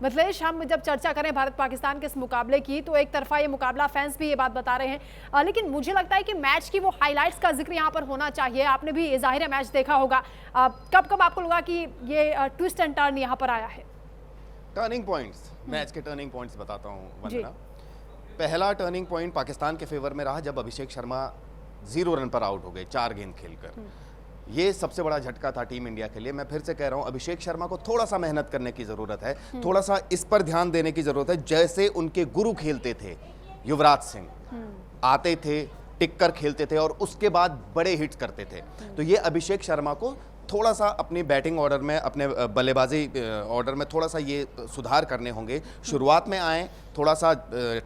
मिथिलेश, हम जब चर्चा करें भारत पाकिस्तान के इस मुकाबले की तो एक तरफा ये मुकाबला फैंस भी ये बात बता रहे हैं, लेकिन मुझे लगता है कि मैच की वो हाइलाइट्स का जिक्र यहाँ पर होना चाहिए। आपने भी जाहिर है मैच देखा होगा, कब कब आपको लगा कि ये ट्विस्ट एंड टर्न यहाँ पर आया है? टर्निंग पॉइंट्स, मैच के टर्निंग पॉइंट्स बताता हूँ वंदना। पहला टर्निंग पॉइंट पाकिस्तान के फेवर में रहा जब अभिषेक शर्मा 0 रन पर आउट हो गए 4 गेंद खेलकर। ये सबसे बड़ा झटका था टीम इंडिया के लिए। मैं फिर से कह रहा हूं, अभिषेक शर्मा को थोड़ा सा मेहनत करने की जरूरत है, थोड़ा सा इस पर ध्यान देने की जरूरत है। जैसे उनके गुरु खेलते थे, युवराज सिंह आते थे, टिक कर खेलते थे और उसके बाद बड़े हिट्स करते थे। तो ये अभिषेक शर्मा को थोड़ा सा अपनी बैटिंग ऑर्डर में, अपने बल्लेबाजी ऑर्डर में थोड़ा सा ये सुधार करने होंगे। शुरुआत में आए, थोड़ा सा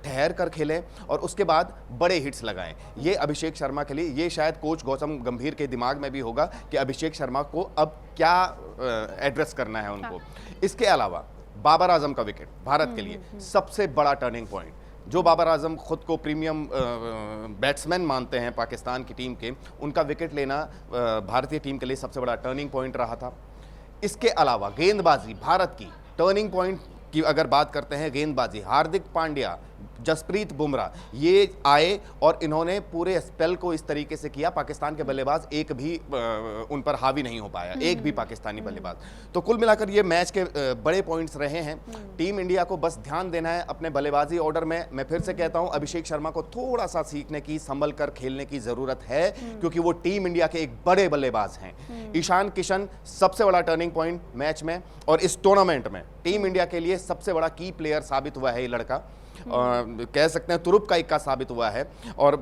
ठहर कर खेलें और उसके बाद बड़े हिट्स लगाएं। ये अभिषेक शर्मा के लिए, ये शायद कोच गौतम गंभीर के दिमाग में भी होगा कि अभिषेक शर्मा को अब क्या एड्रेस करना है उनको। इसके अलावा बाबर आजम का विकेट भारत के लिए सबसे बड़ा टर्निंग पॉइंट। जो बाबर आजम खुद को प्रीमियम बैट्समैन मानते हैं पाकिस्तान की टीम के, उनका विकेट लेना भारतीय टीम के लिए सबसे बड़ा टर्निंग पॉइंट रहा था। इसके अलावा गेंदबाजी भारत की टर्निंग पॉइंट की अगर बात करते हैं, गेंदबाजी हार्दिक पांड्या, जसप्रीत बुमराह ये आए और इन्होंने पूरे स्पेल को इस तरीके से किया, पाकिस्तान के बल्लेबाज एक भी उन पर हावी नहीं हो पाया, एक भी पाकिस्तानी बल्लेबाज। तो कुल मिलाकर ये मैच के बड़े पॉइंट्स रहे हैं। टीम इंडिया को बस ध्यान देना है अपने बल्लेबाजी ऑर्डर में। मैं फिर से कहता हूं, अभिषेक शर्मा को थोड़ा सा सीखने की, संभल कर खेलने की जरूरत है, क्योंकि वो टीम इंडिया के एक बड़े बल्लेबाज हैं। ईशान किशन सबसे बड़ा टर्निंग पॉइंट मैच में और इस टूर्नामेंट में टीम इंडिया के लिए सबसे बड़ा की प्लेयर साबित हुआ है ये लड़का। कह सकते हैं तुरुप का इक्का साबित हुआ है। और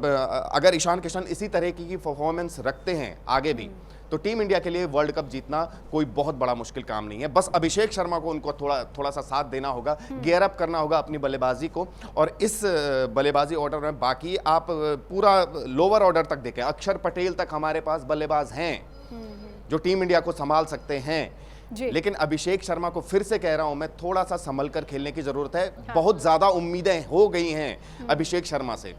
अगर ईशान किशन इसी तरह की परफॉर्मेंस रखते हैं आगे भी, तो टीम इंडिया के लिए वर्ल्ड कप जीतना कोई बहुत बड़ा मुश्किल काम नहीं है। बस अभिषेक शर्मा को उनको थोड़ा सा साथ देना होगा, गियर अप करना होगा अपनी बल्लेबाजी को। और इस बल्लेबाजी ऑर्डर में बाकी आप पूरा लोअर ऑर्डर तक देखें, अक्षर पटेल तक हमारे पास बल्लेबाज हैं जो टीम इंडिया को संभाल सकते हैं। लेकिन अभिषेक शर्मा को फिर से कह रहा हूं मैं, थोड़ा सा संभल कर खेलने की जरूरत है। बहुत ज्यादा उम्मीदें हो गई हैं अभिषेक शर्मा से।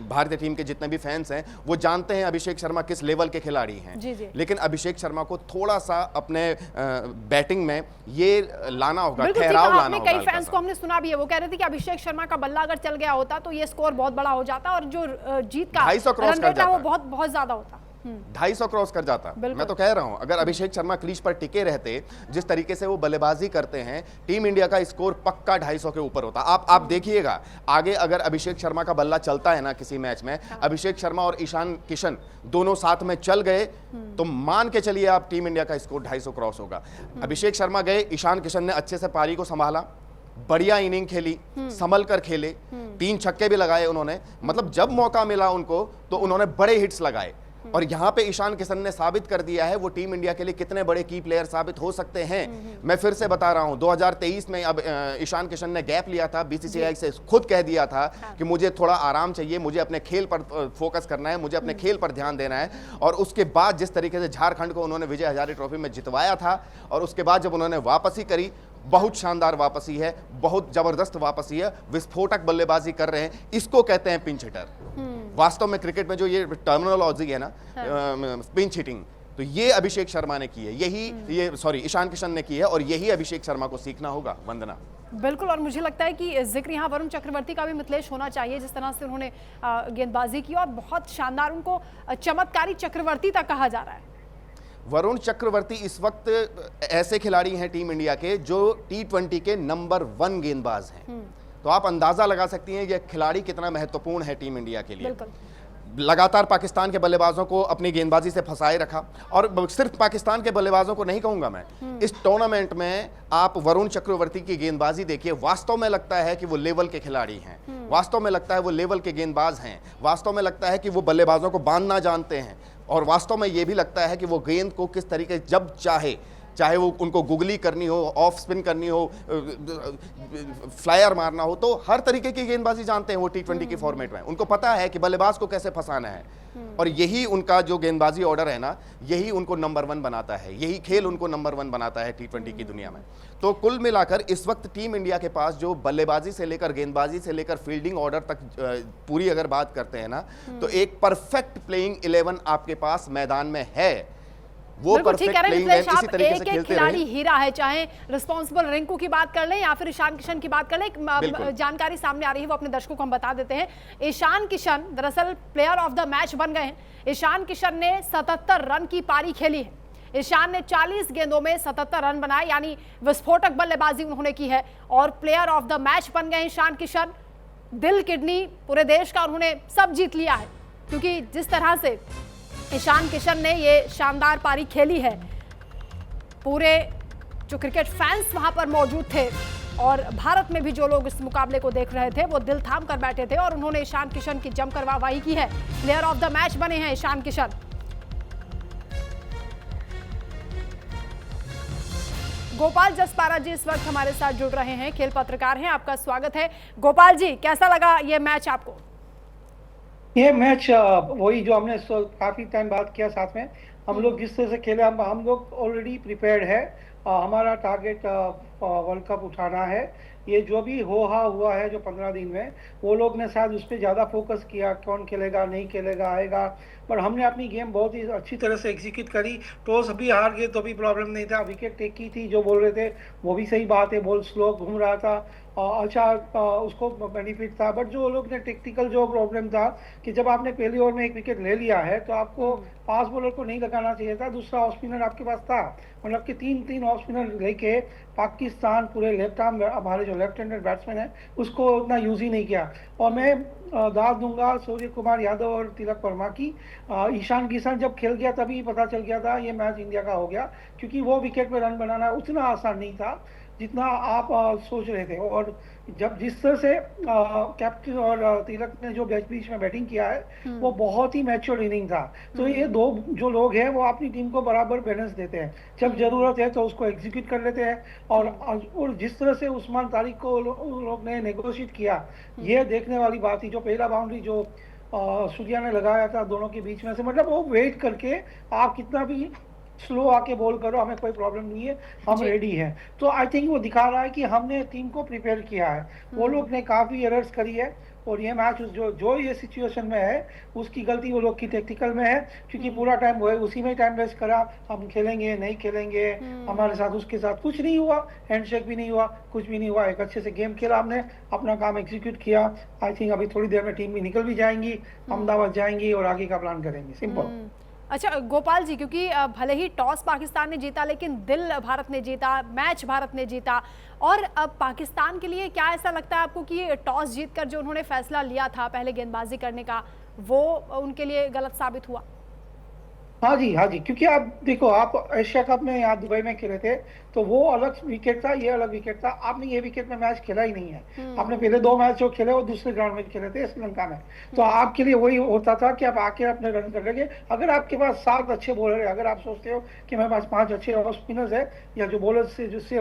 भारतीय टीम के जितने भी फैंस हैं वो जानते हैं अभिषेक शर्मा किस लेवल के खिलाड़ी हैं। लेकिन अभिषेक शर्मा को थोड़ा सा अपने बैटिंग में ये लाना होगा, ठहराव लाना होगा। कई फैंस को हमने सुना भी है, वो कह रहे थे कि अभिषेक शर्मा का बल्ला अगर चल गया होता तो ये स्कोर बहुत बड़ा हो जाता और जो जीत का 250 क्रॉस कर जाता, वो बहुत ज्यादा होता, 250 क्रॉस कर जाता। मैं तो कह रहा हूं, अगर अभिषेक शर्मा क्रीज पर टिके रहते, जिस तरीके से वो बल्लेबाजी करते हैं, टीम इंडिया का स्कोर पक्का 250 के ऊपर होता। आप देखिएगा आगे, अगर अभिषेक शर्मा का बल्ला चलता है ना किसी मैच में, अभिषेक शर्मा और ईशान किशन दोनों साथ में चल गए, तो मान के चलिए आप टीम इंडिया का स्कोर 250 क्रॉस होगा। अभिषेक शर्मा गए, ईशान किशन ने अच्छे से पारी को संभाला, बढ़िया इनिंग खेली, संभल कर खेले, 3 छक्के भी लगाए उन्होंने। मतलब जब मौका मिला उनको तो उन्होंने बड़े हिट्स लगाए। और यहां पे ईशान किशन ने साबित कर दिया है वो टीम इंडिया के लिए कितने बड़े की प्लेयर साबित हो सकते हैं। मैं फिर से बता रहा हूं, 2023 में अब ईशान किशन ने गैप लिया था, बीसीसीआई से खुद कह दिया था कि मुझे थोड़ा आराम चाहिए, मुझे अपने खेल पर फोकस करना है, मुझे अपने खेल पर ध्यान देना है। और उसके बाद जिस तरीके से झारखंड को उन्होंने विजय हजारे ट्रॉफी में जितवाया था, और उसके बाद जब उन्होंने वापसी करी, बहुत शानदार वापसी है, बहुत जबरदस्त वापसी है, विस्फोटक बल्लेबाजी कर रहे हैं। इसको कहते हैं पिंच हिटर। वास्तव में क्रिकेट में जो ये टर्मिनोलॉजी है ना, पिंच हिटिंग, तो ये अभिषेक शर्मा ने की है, ईशान किशन ने की है, और यही अभिषेक शर्मा को सीखना होगा। वंदना, बिल्कुल। और मुझे लगता है कि जिक्र यहाँ वरुण चक्रवर्ती का भी मिथिलेश होना चाहिए, जिस तरह से उन्होंने गेंदबाजी की और बहुत शानदार, उनको चमत्कारी चक्रवर्ती तक कहा जा रहा है। वरुण चक्रवर्ती इस वक्त ऐसे खिलाड़ी हैं टीम इंडिया के जो T20 के नंबर 1 गेंदबाज हैं। तो आप अंदाजा लगा सकती हैं ये खिलाड़ी कितना महत्वपूर्ण है टीम इंडिया के लिए। लगातार पाकिस्तान के बल्लेबाजों को अपनी गेंदबाजी से फंसाए रखा, और सिर्फ पाकिस्तान के बल्लेबाजों को नहीं कहूंगा मैं, इस टूर्नामेंट में आप वरुण चक्रवर्ती की गेंदबाजी देखिए, वास्तव में लगता है कि वो लेवल के खिलाड़ी हैं, वास्तव में लगता है वो लेवल के गेंदबाज हैं, वास्तव में लगता है कि वो बल्लेबाजों को बांधना जानते हैं, और वास्तव में ये भी लगता है कि वो गेंद को किस तरीके, जब चाहे वो उनको गुगली करनी हो, ऑफ स्पिन करनी हो, फ्लायर मारना हो, तो हर तरीके की गेंदबाजी जानते हैं वो T20 की फॉर्मेट में। उनको पता है कि बल्लेबाज को कैसे फंसाना है, और यही उनका जो गेंदबाजी ऑर्डर है ना, यही उनको नंबर 1 बनाता है, यही खेल उनको नंबर 1 बनाता है T20 की दुनिया में। तो कुल मिलाकर इस वक्त टीम इंडिया के पास जो बल्लेबाजी से लेकर, गेंदबाजी से लेकर फील्डिंग ऑर्डर तक पूरी अगर बात करते हैं ना, तो एक परफेक्ट प्लेइंग 11 आपके पास मैदान में है। वो बिल्कुल ठीक कह परफेक्ट रहे हैं प्लेइंग मिथिलेश, लाइन इसी आप तरीके से एक एक खेलते खिलाड़ी रहे। हीरा है, चाहे रिस्पॉन्सिबल रिंकू की बात कर लें या फिर ईशान किशन की बात कर लें। बिल्कुल। जानकारी सामने आ रही है, वो अपने दर्शकों को हम बता देते हैं। ईशान किशन दरअसल प्लेयर ऑफ द मैच बन गए हैं। ईशान किशन ने 77 रन की पारी खेली है। ईशान ने 40 गेंदों में 77 रन बनाए, यानी विस्फोटक बल्लेबाजी उन्होंने की है और प्लेयर ऑफ द मैच बन गए ईशान किशन। दिल, किडनी पूरे देश का उन्होंने सब जीत लिया है, क्योंकि जिस तरह से ईशान किशन ने ये शानदार पारी खेली है, पूरे जो क्रिकेट फैंस वहां पर मौजूद थे और भारत में भी जो लोग इस मुकाबले को देख रहे थे वो दिल थाम कर बैठे थे और उन्होंने ईशान किशन की जमकर वाहवाही की है। प्लेयर ऑफ द मैच बने हैं ईशान किशन। गोपाल जसपारा जी इस वक्त हमारे साथ जुड़ रहे हैं, खेल पत्रकार हैं, आपका स्वागत है। गोपाल जी, कैसा लगा ये मैच आपको? ये मैच वही जो हमने काफी टाइम बाद किया साथ में, हम लोग जिस तरह से खेले, हम लोग ऑलरेडी प्रिपेयर्ड है। हमारा टारगेट वर्ल्ड कप उठाना है। ये जो भी हुआ है जो 15 दिन में, वो लोग ने शायद उस पर ज़्यादा फोकस किया, कौन खेलेगा नहीं खेलेगा आएगा, पर हमने अपनी गेम बहुत ही अच्छी तरह से एग्जीक्यूट करी। टॉस भी हार गए तो भी प्रॉब्लम नहीं था, विकेट टेक की थी जो बोल रहे थे वो भी सही बात है, बॉल स्लो घूम रहा था, अच्छा उसको बेनिफिट था। बट जो लोग ने टेक्निकल जो प्रॉब्लम था कि जब आपने पहली ओवर में एक विकेट ले लिया है तो आपको फास्ट बॉलर को नहीं लगाना चाहिए था, दूसरा ऑफ स्पिनर आपके पास था, मतलब कि तीन ऑफ स्पिनर लेके पाकिस्तान पूरे लेफ्ट आर्म, हमारे जो लेफ्ट हैंडेड बैट्समैन है उसको उतना यूज ही नहीं किया। और मैं दाद दूंगा सूर्य कुमार यादव और तिलक वर्मा की। ईशान किशन जब खेल गया तभी पता चल गया था ये मैच इंडिया का हो गया, क्योंकि वो विकेट पे रन बनाना उतना आसान नहीं था जितना आप सोच रहे थे। और जब जिस तरह से कैप्टन और तिलक ने जो बीच में बैटिंग किया है वो बहुत ही मैच्योर इनिंग था। तो ये दो जो लोग हैं वो अपनी टीम को बराबर बैलेंस देते हैं, जब जरूरत है तो उसको एग्जीक्यूट कर लेते हैं। और जिस तरह से उस्मान तारिक को लोग ने नेगोशिएट किया, ये देखने वाली बात थी। जो पहला बाउंड्री जो सूर्या ने लगाया था दोनों के बीच में से, मतलब वो वेट करके आप कितना भी स्लो आके बॉल करो, हमें कोई प्रॉब्लम नहीं है, हम रेडी हैं। तो आई थिंक वो दिखा रहा है कि हमने टीम को प्रिपेयर किया है। वो लोग ने काफ़ी एरर्स करी है और ये मैच जो ये सिचुएशन में है उसकी गलती वो लोग की टेक्निकल में है, क्योंकि पूरा टाइम वो है उसी में टाइम वेस्ट करा, हम खेलेंगे नहीं खेलेंगे, हमारे साथ उसके साथ कुछ नहीं हुआ, हैंडशेक भी नहीं हुआ, कुछ भी नहीं हुआ। एक अच्छे से गेम खेला, हमने अपना काम एग्जीक्यूट किया। आई थिंक अभी थोड़ी देर में टीम भी निकल भी जाएंगी, अहमदाबाद जाएंगी और आगे का प्लान करेंगे, सिंपल। अच्छा गोपाल जी, क्योंकि भले ही टॉस पाकिस्तान ने जीता लेकिन दिल भारत ने जीता, मैच भारत ने जीता, और अब पाकिस्तान के लिए क्या ऐसा लगता है आपको कि टॉस जीतकर जो उन्होंने फैसला लिया था पहले गेंदबाजी करने का, वो उनके लिए गलत साबित हुआ? हाँ जी, क्योंकि आप देखो, आप एशिया कप में यहाँ दुबई में खेले थे तो वो अलग विकेट था, ये अलग विकेट था। आपने ये विकेट में मैच खेला ही नहीं है। आपने पहले 2 मैच जो खेले वो दूसरे ग्राउंड में खेले थे श्रीलंका में, तो आपके लिए वही होता था कि आप आके अपने रन कर लेंगे। अगर आपके पास 7 अच्छे बॉलर है, अगर आप सोचते हो कि मेरे पास 5 अच्छे ऑफ स्पिनर्स है, या जो बॉलर से जिससे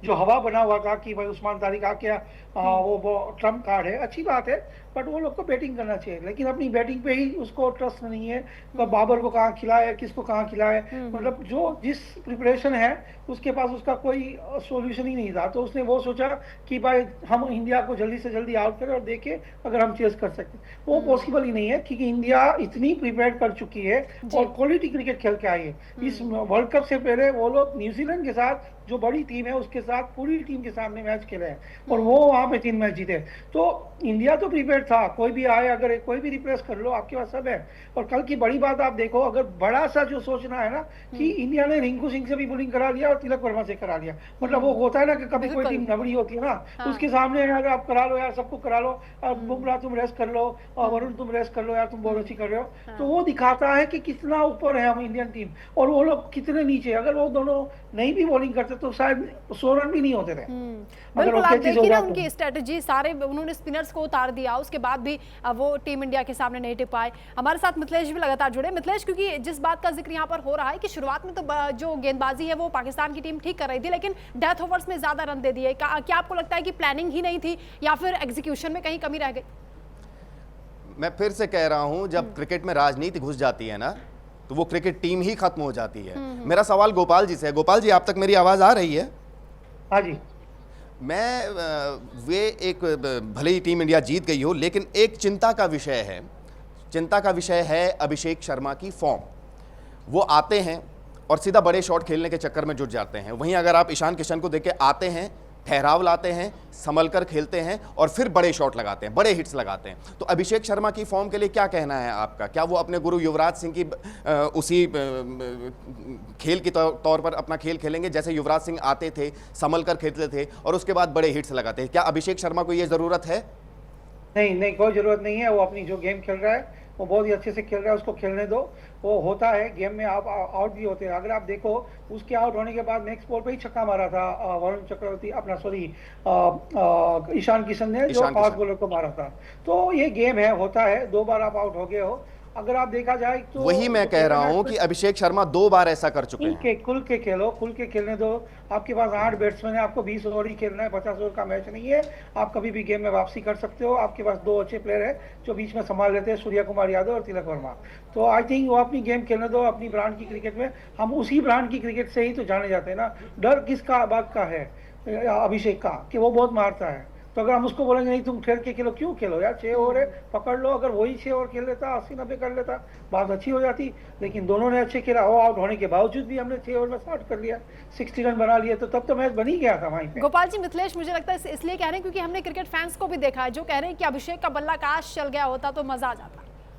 जो हवा बना हुआ था कि भाई उस्मान तारिक आके वो ट्रम्प कार्ड है, अच्छी बात है, बट वो लोग को बैटिंग करना चाहिए। लेकिन अपनी बैटिंग पे ही उसको ट्रस्ट नहीं है, तो बाबर को कहाँ खिलाए, किसको कहाँ खिलाए, मतलब जो जिस प्रिपरेशन है उसके पास उसका कोई सॉल्यूशन ही नहीं था। तो उसने वो सोचा कि भाई हम इंडिया को जल्दी से जल्दी आउट करें और देखें अगर हम चेस कर सकते। वो पॉसिबल ही नहीं है, क्योंकि इंडिया इतनी प्रिपेयर कर चुकी है और क्वालिटी क्रिकेट खेल के आई है। इस वर्ल्ड कप से पहले वो लोग न्यूजीलैंड के साथ, जो बड़ी टीम है उसके साथ, पूरी टीम के सामने मैच खेले हैं और वो वहां पे 3 मैच जीते। तो इंडिया तो प्रिपेयर था, कोई भी आए, अगर कोई भी रिप्लेस कर लो, आपके पास सब है। और कल की बड़ी बात आप देखो, अगर बड़ा सा जो सोचना है ना कि इंडिया ने रिंकू सिंह से भी बॉलिंग करा लिया और तिलक वर्मा से करा लिया, मतलब वो होता है ना कि कभी कोई टीम नबड़ी होती है ना, उसके सामने अगर आप करा लो यार, सबको करा लो, बुमराह तुम रेस्ट कर लो और वरुण तुम रेस्ट कर लो यार, तुम बहुत अच्छी कर रहे हो, तो वो दिखाता है कि कितना ऊपर है हम इंडियन टीम और वो लोग कितने नीचे। अगर वो दोनों नहीं भी बॉलिंग करते तो शायद 100 रन भी नहीं होते थे। बिल्कुल, आप देखिए ना उनकी स्ट्रेटजी, सारे उन्होंने स्पिनर्स को उतार दिया, उसके बाद भी वो टीम इंडिया के सामने नहीं टिक पाए। हमारे साथ मिथिलेश भी लगातार जुड़े। मिथिलेश, क्योंकि जिस बात का जिक्र यहाँ पर हो रहा है कि शुरुआत में तो जो गेंदबाजी है वो पाकिस्तान की टीम ठीक कर रही थी, लेकिन डेथ ओवर्स में ज्यादा रन दे दिए। क्या आपको लगता है कि प्लानिंग ही नहीं थी या फिर एग्जीक्यूशन में कहीं कमी रह गई? मैं फिर से कह रहा हूं, जब क्रिकेट में राजनीति घुस जाती है ना तो वो क्रिकेट टीम ही खत्म हो जाती है। मेरा सवाल गोपाल जी से है। गोपाल जी, आप तक मेरी आवाज आ रही है? हाँ जी। वे एक भले ही टीम इंडिया जीत गई हो, लेकिन एक चिंता का विषय है अभिषेक शर्मा की फॉर्म। वो आते हैं, और सीधा बड़े शॉट खेलने के चक्कर में जुट जाते हैं। वहीं अगर आप ईशान किशन को देख के आते हैं, ठहराव लाते हैं, संभल कर खेलते हैं और फिर बड़े शॉट लगाते हैं, बड़े हिट्स लगाते हैं। तो अभिषेक शर्मा की फॉर्म के लिए क्या कहना है आपका? क्या वो अपने गुरु युवराज सिंह की उसी खेल के तौर पर अपना खेल खेलेंगे जैसे युवराज सिंह आते थे, संभल कर खेलते थे और उसके बाद बड़े हिट्स लगाते हैं? क्या अभिषेक शर्मा को ये जरूरत है? नहीं नहीं, कोई जरूरत नहीं है। वो अपनी जो गेम खेल रहा है वो बहुत ही अच्छे से खेल रहा है, उसको खेलने दो। वो होता है गेम में, आप आउट भी होते हैं। अगर आप देखो उसके आउट होने के बाद नेक्स्ट बॉल पे ही छक्का मारा था वरुण चक्रवर्ती, अपना सॉरी ईशान किशन ने, जो फास्ट बॉलर को मारा था। तो ये गेम है, होता है। 2 बार आप आउट हो गए हो। अगर आप देखा जाए तो वही मैं कह रहा हूं कि अभिषेक शर्मा 2 बार ऐसा कर चुके हैं। खुल के खेलो, खुल के खेलने दो। आपके पास 8 बैट्समैन है, आपको 20 ओवर ही खेलना है, 50 ओवर का मैच नहीं है। आप कभी भी गेम में वापसी कर सकते हो। आपके पास 2 अच्छे प्लेयर है जो बीच में संभाल लेते हैं, सूर्या कुमार यादव और तिलक वर्मा। तो आई थिंक वो अपनी गेम खेलने दो। अपनी ब्रांड की क्रिकेट में, हम उसी ब्रांड की क्रिकेट से ही तो जाने जाते हैं ना। डर किसका बात का है? अभिषेक का, कि वो बहुत मारता है। तो अगर हम उसको बोलेंगे नहीं तुम ठहर के खेलो, क्यों खेलो यार, 6 ओवर है, पकड़ लो। अगर वही 6 ओवर खेल लेता, 80-90 कर लेता, बात अच्छी हो जाती। लेकिन दोनों ने अच्छे खेला, आउट होने के बावजूद भी हमने 6 ओवर में 60 कर लिया, 60 रन बना लिए। तो तब तो मैच बन ही गया था वहीं पे। गोपाल जी, मिथिलेश मुझे लगता है इसलिए कह रहे हैं क्योंकि हमने क्रिकेट फैंस को भी देखा है जो कह रहे हैं कि अभिषेक का बल्ला काश चल गया होता तो मजा आ जाता।